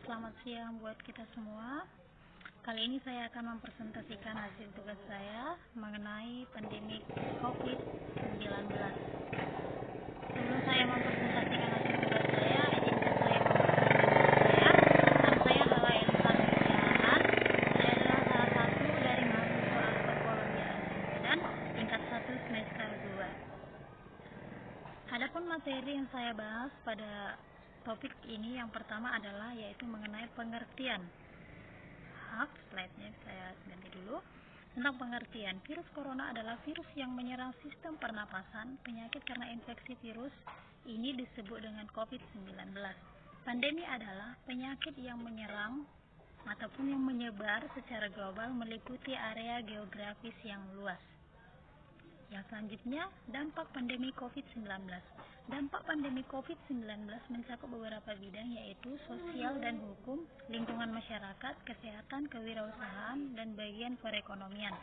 Selamat siang buat kita semua. Kali ini saya akan mempresentasikan hasil tugas saya mengenai pandemi COVID-19. Sebelum saya mempresentasikan hasil tugas saya, izinkan saya memperkenalkan saya. Nama saya adalah Elsa Nurjahan. Saya adalah salah satu dari mahasiswa Antropologi dan tingkat 1 semester 2. Adapun materi yang saya bahas pada topik ini yang pertama adalah yaitu mengenai pengertian. Slide-nya saya ganti dulu. Tentang pengertian, virus corona adalah virus yang menyerang sistem pernapasan. Penyakit karena infeksi virus ini disebut dengan COVID-19. Pandemi adalah penyakit yang menyerang ataupun yang menyebar secara global meliputi area geografis yang luas. Yang selanjutnya, dampak pandemi COVID-19. Dampak pandemi COVID-19 mencakup beberapa bidang yaitu sosial dan hukum, lingkungan masyarakat, kesehatan, kewirausahaan, dan bagian perekonomian.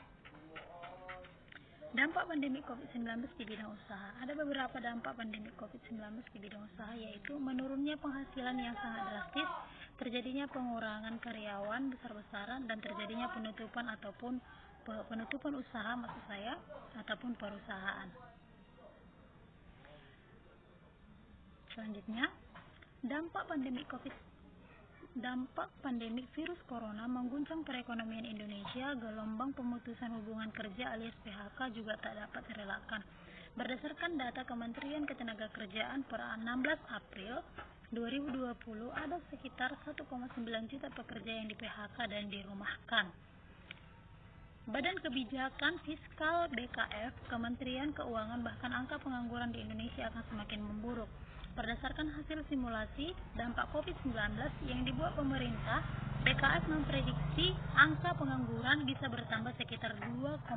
Dampak pandemi COVID-19 di bidang usaha. Ada beberapa dampak pandemi COVID-19 di bidang usaha yaitu menurunnya penghasilan yang sangat drastis, terjadinya pengurangan karyawan besar-besaran, dan terjadinya penutupan usaha ataupun perusahaan. Selanjutnya, dampak pandemi virus corona mengguncang perekonomian Indonesia. Gelombang pemutusan hubungan kerja alias PHK juga tak dapat terelakkan. Berdasarkan data Kementerian Ketenagakerjaan per 16 April 2020, ada sekitar 1,9 juta pekerja yang di PHK dan dirumahkan. Badan Kebijakan Fiskal BKF, Kementerian Keuangan, bahkan angka pengangguran di Indonesia akan semakin memburuk. Berdasarkan hasil simulasi dampak COVID-19 yang dibuat pemerintah, BKF memprediksi angka pengangguran bisa bertambah sekitar 2,9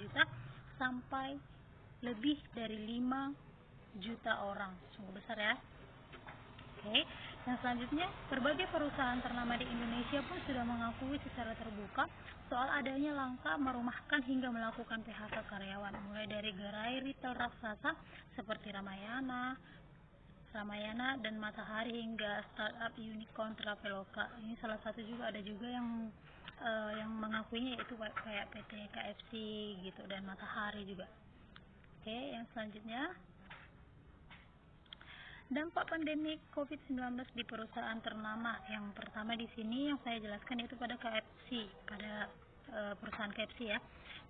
juta sampai lebih dari 5 juta orang. Sungguh besar ya. Oke. Yang selanjutnya, berbagai perusahaan ternama di Indonesia pun sudah mengakui secara terbuka soal adanya langkah merumahkan hingga melakukan PHK karyawan, mulai dari gerai retail raksasa seperti Ramayana dan Matahari hingga startup unicorn Traveloka. Ini salah satu juga ada juga yang mengakuinya, yaitu kayak PT KFC gitu dan Matahari juga. Oke, yang selanjutnya, dampak pandemi COVID-19 di perusahaan ternama. Yang pertama di sini yang saya jelaskan yaitu pada KFC, pada perusahaan KFC ya.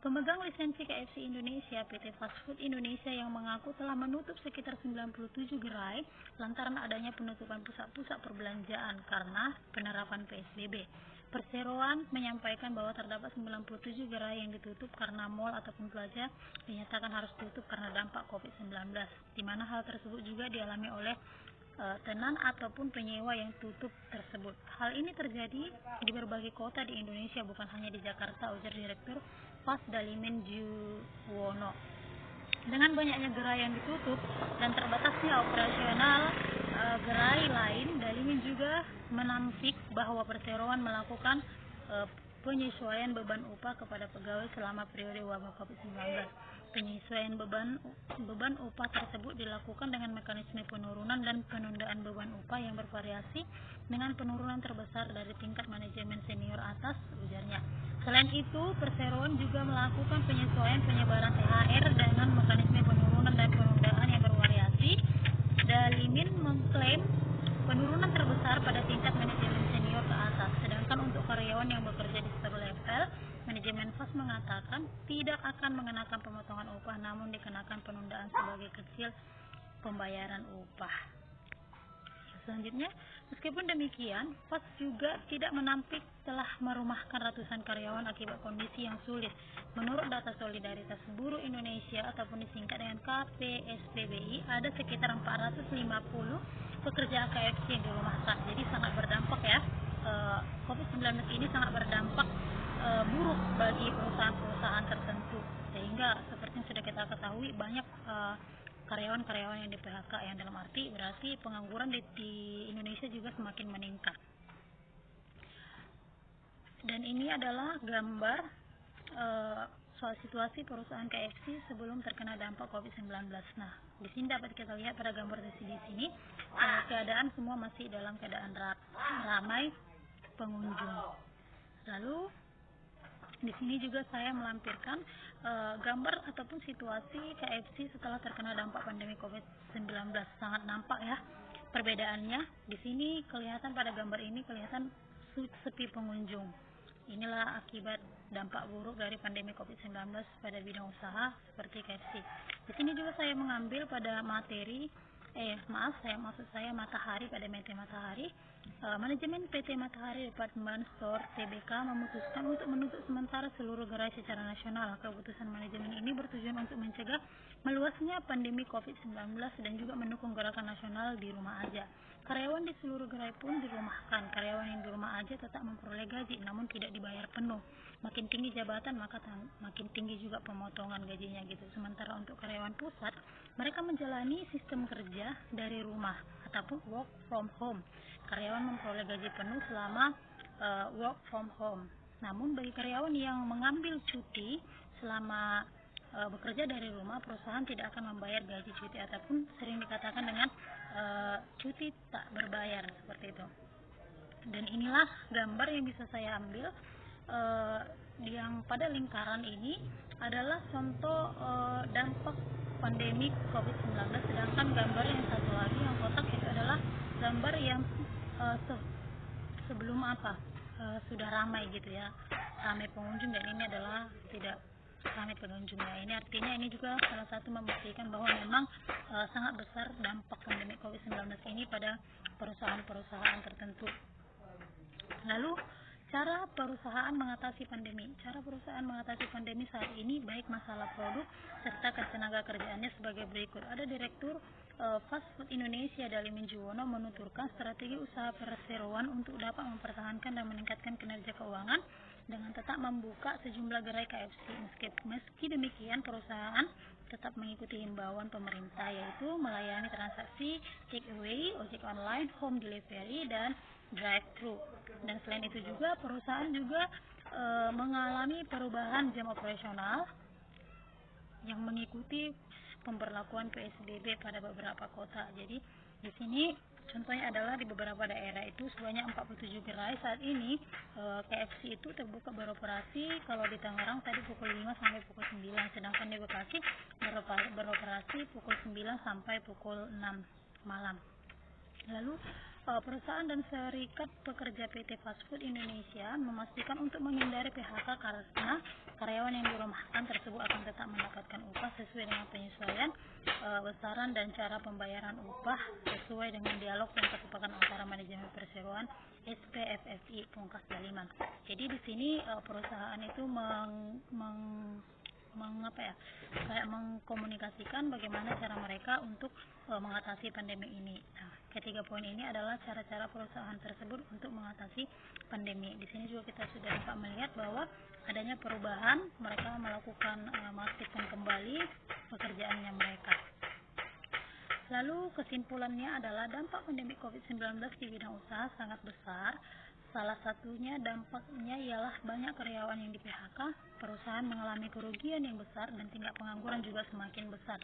Pemegang lisensi KFC Indonesia, PT Fast Food Indonesia, yang mengaku telah menutup sekitar 97 gerai lantaran adanya penutupan pusat-pusat perbelanjaan karena penerapan PSBB. Perseroan menyampaikan bahwa terdapat 97 gerai yang ditutup karena mal ataupun plaza dinyatakan harus tutup karena dampak COVID-19, di mana hal tersebut juga dialami oleh tenan ataupun penyewa yang tutup tersebut. Hal ini terjadi di berbagai kota di Indonesia, bukan hanya di Jakarta, ujar Direktur Fast Dalimin Juwono. Dengan banyaknya gerai yang ditutup dan terbatasnya operasional gerai lain, Dalimin juga menampik bahwa perseroan melakukan penyesuaian beban upah kepada pegawai selama periode wabah COVID-19. Penyesuaian beban upah tersebut dilakukan dengan mekanisme penurunan dan penundaan beban upah yang bervariasi dengan penurunan terbesar dari tingkat manajemen senior atas, ujarnya. Selain itu, perseroan juga melakukan penyesuaian penyebaran THR dengan mekanisme penurunan dan penundaan yang bervariasi. Dalimin mengklaim penurunan terbesar pada tingkat manajemen senior ke atas, sedangkan untuk karyawan yang bekerja di seluruh level, manajemen FAS mengatakan tidak akan mengenakan pemotongan upah, namun dikenakan penundaan sebagai kecil pembayaran upah. Selanjutnya, meskipun demikian, FAS juga tidak menampik telah merumahkan ratusan karyawan akibat kondisi yang sulit. Menurut data Solidaritas Buruh Indonesia ataupun disingkat dengan KPSPBI, ada sekitar 450 pekerja KFC yang dirumahkan. Jadi sangat berdampak ya. COVID-19 ini sangat berdampak buruk bagi perusahaan-perusahaan tertentu, sehingga seperti yang sudah kita ketahui banyak karyawan-karyawan yang di PHK, yang dalam arti berarti pengangguran di Indonesia juga semakin meningkat. Dan ini adalah gambar soal situasi perusahaan KFC sebelum terkena dampak COVID-19. Nah, di sini dapat kita lihat pada gambar di sini, keadaan semua masih dalam keadaan ramai pengunjung. Lalu di sini juga saya melampirkan gambar ataupun situasi KFC setelah terkena dampak pandemi COVID-19. Sangat nampak ya perbedaannya. Di sini kelihatan pada gambar ini kelihatan sepi pengunjung. Inilah akibat dampak buruk dari pandemi COVID-19 pada bidang usaha seperti KFC. Di sini juga saya mengambil pada materi maksud saya Matahari, pada Matahari. Manajemen PT Matahari Department Store Tbk memutuskan untuk menutup sementara seluruh gerai secara nasional. Keputusan manajemen ini bertujuan untuk mencegah meluasnya pandemi COVID-19 dan juga mendukung gerakan nasional di rumah aja. Karyawan di seluruh gerai pun dirumahkan. Karyawan yang di rumah aja tetap memperoleh gaji namun tidak dibayar penuh. Makin tinggi jabatan maka makin tinggi juga pemotongan gajinya gitu. Sementara untuk karyawan pusat, mereka menjalani sistem kerja dari rumah ataupun work from home. Karyawan memperoleh gaji penuh selama work from home. Namun bagi karyawan yang mengambil cuti selama bekerja dari rumah, perusahaan tidak akan membayar gaji cuti ataupun sering dikatakan dengan cuti tak berbayar seperti itu. Dan inilah gambar yang bisa saya ambil yang pada lingkaran ini adalah contoh dampak pandemi COVID-19, sedangkan gambar yang satu lagi yang kotak itu adalah gambar yang sebelum sudah ramai gitu ya, ramai pengunjung, dan ini adalah tidak ramai pengunjungnya. Ini artinya ini juga salah satu membuktikan bahwa memang sangat besar dampak pandemi COVID-19 ini pada perusahaan-perusahaan tertentu. Lalu cara perusahaan mengatasi pandemi. Cara perusahaan mengatasi pandemi saat ini baik masalah produk serta ketenaga kerjaannya sebagai berikut. Ada Direktur Fast Food Indonesia Dalimin Juwono menuturkan strategi usaha perseroan untuk dapat mempertahankan dan meningkatkan kinerja keuangan dengan tetap membuka sejumlah gerai KFC. Meski demikian, perusahaan tetap mengikuti himbauan pemerintah, yaitu melayani transaksi take away, ojek online, home delivery, dan drive-thru. Dan selain itu juga perusahaan juga mengalami perubahan jam operasional yang mengikuti pemberlakuan PSBB pada beberapa kota. Jadi di sini contohnya adalah di beberapa daerah itu sebanyak 47 gerai saat ini KFC itu terbuka beroperasi. Kalau di Tangerang tadi pukul 5 sampai pukul 9, sedangkan di Bekasi beroperasi pukul 9 sampai pukul 6 malam. Lalu perusahaan dan serikat pekerja PT Fast Food Indonesia memastikan untuk menghindari PHK karena karyawan yang dirumahkan tersebut akan tetap mendapatkan upah sesuai dengan penyesuaian besaran dan cara pembayaran upah sesuai dengan dialog yang kesepakatan antara manajemen perseroan SPFFI Pungkas Daliman. Jadi di sini perusahaan itu mengkomunikasikan bagaimana cara mereka untuk mengatasi pandemi ini. Nah, ketiga poin ini adalah cara-cara perusahaan tersebut untuk mengatasi pandemi. Di sini juga kita sudah dapat melihat bahwa adanya perubahan, mereka melakukan mengaktifkan kembali pekerjaannya mereka. Lalu kesimpulannya adalah dampak pandemi COVID-19 di bidang usaha sangat besar. Salah satunya dampaknya ialah banyak karyawan yang di PHK, perusahaan mengalami kerugian yang besar, dan tingkat pengangguran juga semakin besar.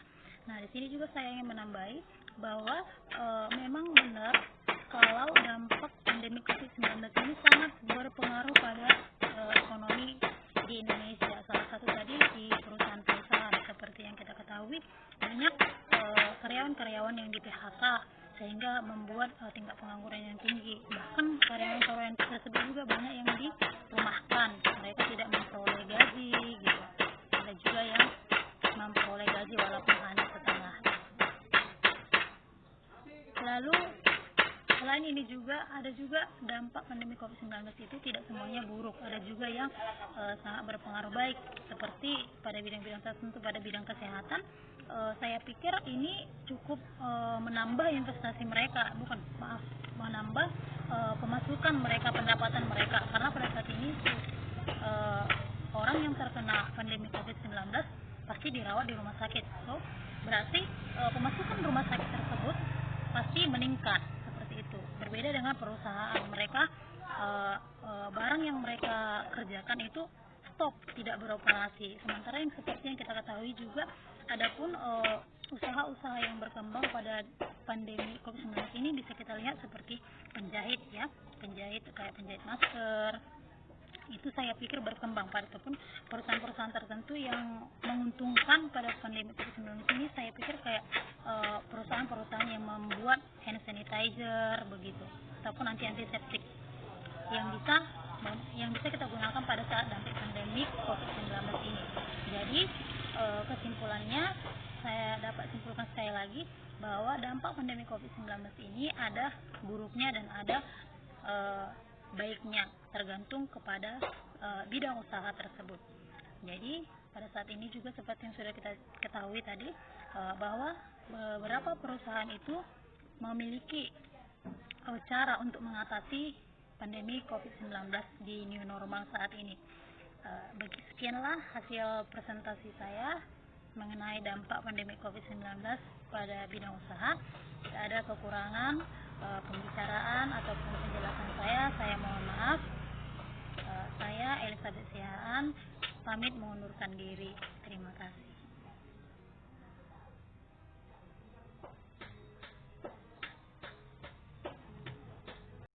Nah, di sini juga saya ingin menambahi bahwa memang benar kalau dampak pandemi COVID-19 ini sangat berpengaruh pada ekonomi di Indonesia. Salah satu tadi di perusahaan-perusahaan seperti yang kita ketahui banyak karyawan-karyawan yang di PHK sehingga membuat tingkat pengangguran yang tinggi. Bahkan karyawan-karyawan tersebut juga banyak yang dirumahkan, mereka tidak memperoleh gaji gitu. Ada juga yang memperoleh gaji walaupun hanya setengah. Lalu selain ini juga ada juga dampak pandemi COVID-19 itu tidak semuanya buruk, ada juga yang sangat berpengaruh baik seperti pada bidang-bidang tertentu. Pada bidang kesehatan, saya pikir ini cukup menambah investasi mereka, menambah pemasukan mereka, pendapatan mereka, karena pada saat ini orang yang terkena pandemi COVID-19 pasti dirawat di rumah sakit, so berarti pemasukan rumah sakit tersebut pasti meningkat. Itu berbeda dengan perusahaan, mereka barang yang mereka kerjakan itu stop, tidak beroperasi. Sementara yang seperti yang kita ketahui juga, adapun usaha-usaha yang berkembang pada pandemi COVID-19 ini bisa kita lihat seperti penjahit ya, penjahit kayak penjahit masker, itu saya pikir berkembang. Ataupun perusahaan-perusahaan tertentu yang menguntungkan pada pandemi COVID-19 ini, saya pikir kayak perusahaan-perusahaan yang membuat hand sanitizer begitu, ataupun antiseptik yang bisa kita gunakan pada saat dampak pandemi COVID-19 ini. Jadi kesimpulannya, saya dapat simpulkan sekali lagi bahwa dampak pandemi COVID-19 ini ada buruknya dan ada baiknya, tergantung kepada bidang usaha tersebut. Jadi pada saat ini juga seperti yang sudah kita ketahui tadi, bahwa beberapa perusahaan itu memiliki cara untuk mengatasi pandemi COVID-19 di new normal saat ini. Sekianlah hasil presentasi saya mengenai dampak pandemi COVID-19 pada bidang usaha. Jika ada kekurangan pembicaraan ataupun penjelasan saya mohon maaf. Saya Elizabeth Sihaan pamit mengundurkan diri. Terima kasih.